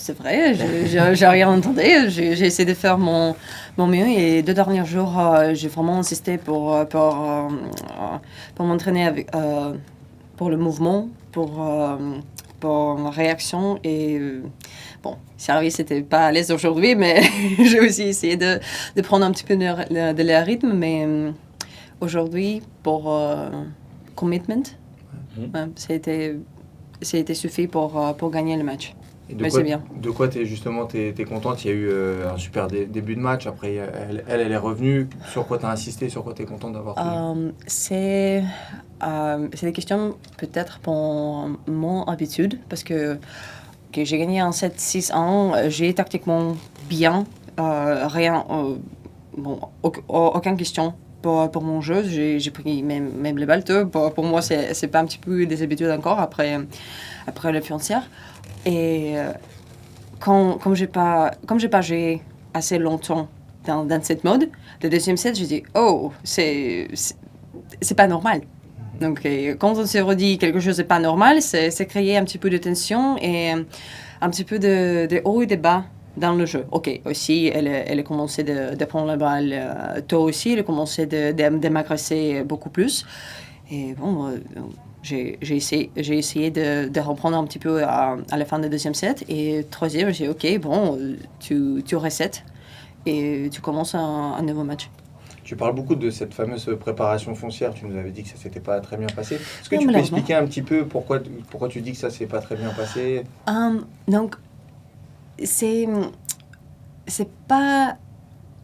C'est vrai, j'ai rien entendu. J'ai essayé de faire mon mieux et 2 derniers jours, j'ai vraiment insisté pour m'entraîner pour le mouvement, pour ma réaction. Et bon, Service n'était pas à l'aise aujourd'hui, mais j'ai aussi essayé de prendre un petit peu de leur rythme. Mais aujourd'hui, pour commitment, ça a été suffit pour gagner le match. Mais c'est bien. De quoi t'es contente? Il y a eu un super début de match. Après, elle est revenue. Sur quoi t'as insisté? Sur quoi t'es contente d'avoir fait? C'est des questions peut-être pour mon habitude, parce que j'ai gagné en 7-6-1, j'ai tactiquement bien, aucune question pour mon jeu. J'ai pris même les balles. Pour moi, c'est pas un petit peu des habitudes encore après le fiancé. Et comme j'ai pas joué assez longtemps dans cette mode, le deuxième set, j'ai dit, oh, c'est pas normal. Donc, quand on se redit quelque chose n'est pas normal, c'est créer un petit peu de tension et un petit peu de haut et de bas dans le jeu. Ok, aussi, elle a commencé de prendre la balle tôt aussi, elle a commencé de m'agresser beaucoup plus. Et bon, j'ai essayé de reprendre un petit peu à la fin du deuxième set. Et troisième, j'ai dit, ok, bon, tu resets et tu commences un nouveau match. Tu parles beaucoup de cette fameuse préparation foncière. Tu nous avais dit que ça s'était pas très bien passé. Est-ce que tu peux expliquer un petit peu pourquoi tu dis que ça s'est pas très bien passé? Donc, c'est pas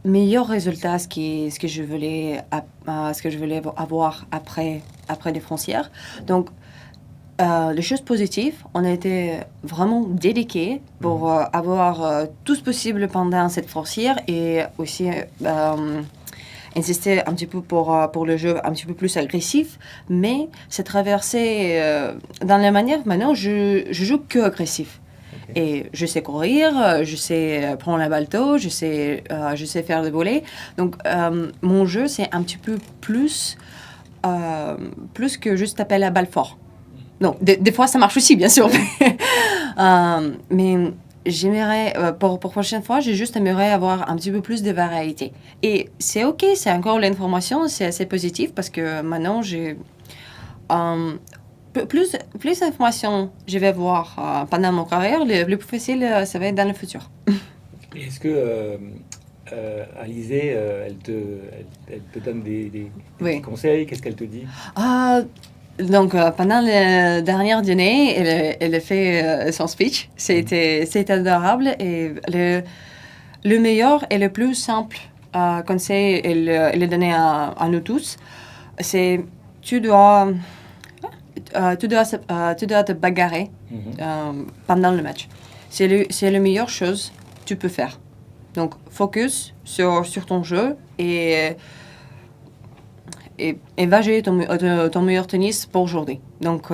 meilleur résultat ce que je voulais avoir après les frontières. Donc, les choses positives, on a été vraiment dédiés pour avoir tout ce possible pendant cette frontière et aussi insister un petit peu pour le jeu un petit peu plus agressif, mais c'est traversé dans la manière, maintenant je joue que agressif. Okay. Et je sais courir, je sais prendre la balle tôt, je sais faire le volley. Donc mon jeu c'est un petit peu plus que juste taper la balle fort. Donc des fois ça marche aussi bien sûr, mais j'aimerais, pour prochaine fois, j'aimerais avoir un petit peu plus de variété. Et c'est ok, c'est encore l'information, c'est assez positif parce que maintenant j'ai plus d'informations je vais avoir pendant mon carrière, le plus facile, ça va être dans le futur. Est-ce que Alizée, elle te donne des petits conseils? Qu'est-ce qu'elle te dit? Donc, pendant le dernier dîner, elle a fait son speech. C'était adorable. Et le meilleur et le plus simple conseil, elle a donné à nous tous, c'est tu dois te bagarrer pendant le match. C'est la meilleure chose que tu peux faire. Donc, focus sur ton jeu et va jouer ton meilleur tennis pour aujourd'hui. Donc,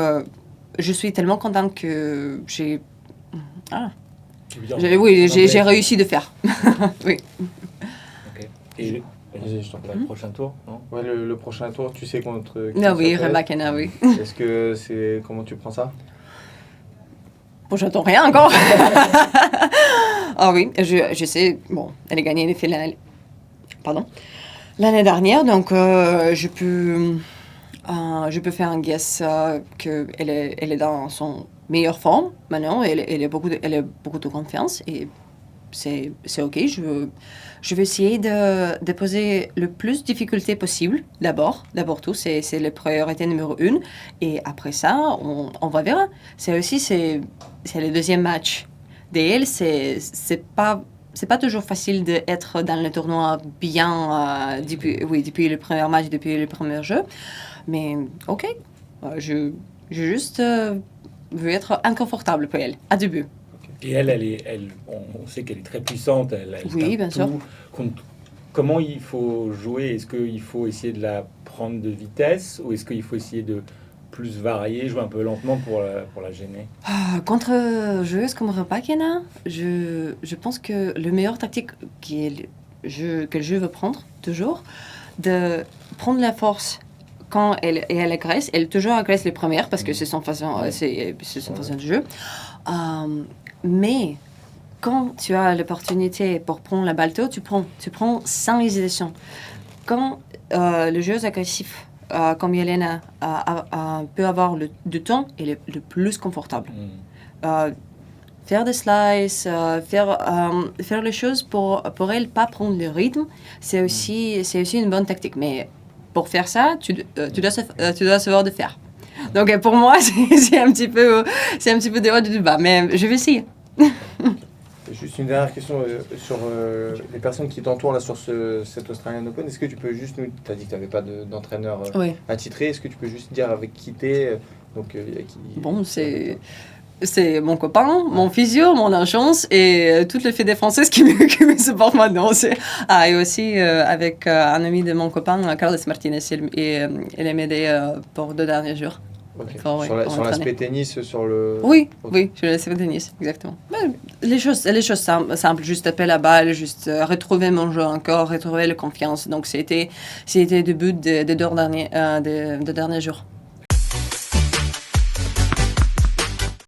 je suis tellement contente que j'ai réussi de faire. Oui. Ok. Et le prochain tour, non? Ouais, le prochain tour, tu sais contre qui? Oui, Rebakina, oui. Est-ce que c'est... Comment tu prends ça? Bon, j'entends rien encore. Oui, je sais. Bon, elle a gagné les finales. Pardon. L'année dernière, donc je peux faire un guess qu'elle est dans son meilleure forme maintenant. Elle a beaucoup de confiance et c'est ok. Je vais essayer de poser le plus de difficultés possible d'abord tout. C'est la priorité numéro 1 et après ça on va voir. C'est le deuxième match d'elle. C'est pas toujours facile d'être dans le tournoi bien depuis le premier match, depuis le premier jeu. Mais ok, je juste veux être inconfortable pour elle, à début. Et elle, on sait qu'elle est très puissante. Oui, bien sûr. Comment il faut jouer? Est-ce qu'il faut essayer de la prendre de vitesse ou est-ce qu'il faut essayer de plus varier, jouer un peu lentement pour la gêner? Contre joueuse comme Rebakina, je pense que le meilleur tactique que le jeu veut prendre, toujours, de prendre la force quand elle agresse. Elle toujours agresse les premières parce que c'est son façon de jeu. Mais quand tu as l'opportunité pour prendre la balle tôt, tu prends sans hésitation. Quand le jeu agressif, comme Yelena, peut avoir du temps, il est le plus confortable. Faire des slices, faire les choses pour elle, pas prendre le rythme, c'est aussi une bonne tactique. Mais pour faire ça, tu dois savoir de faire. Donc pour moi, c'est un petit peu des hauts et du bas, mais je vais essayer. Juste une dernière question sur les personnes qui t'entourent là sur cet Australian Open. Est-ce que tu peux juste nous... Tu as dit que tu n'avais pas d'entraîneur attitré. Est-ce que tu peux juste dire avec qui t'es Bon, c'est mon copain, mon physio, mon agence et toutes les fédés françaises qui me supportent maintenant. Et aussi avec un ami de mon copain, Carlos Martinez. Il m'a aidé pour 2 derniers jours. Okay. Sur l'aspect tennis, sur le... Oui, sur l'aspect tennis, exactement. Mais les choses simples, juste taper la balle, juste retrouver mon jeu encore, retrouver la confiance. Donc, c'était le but des 2 derniers jours.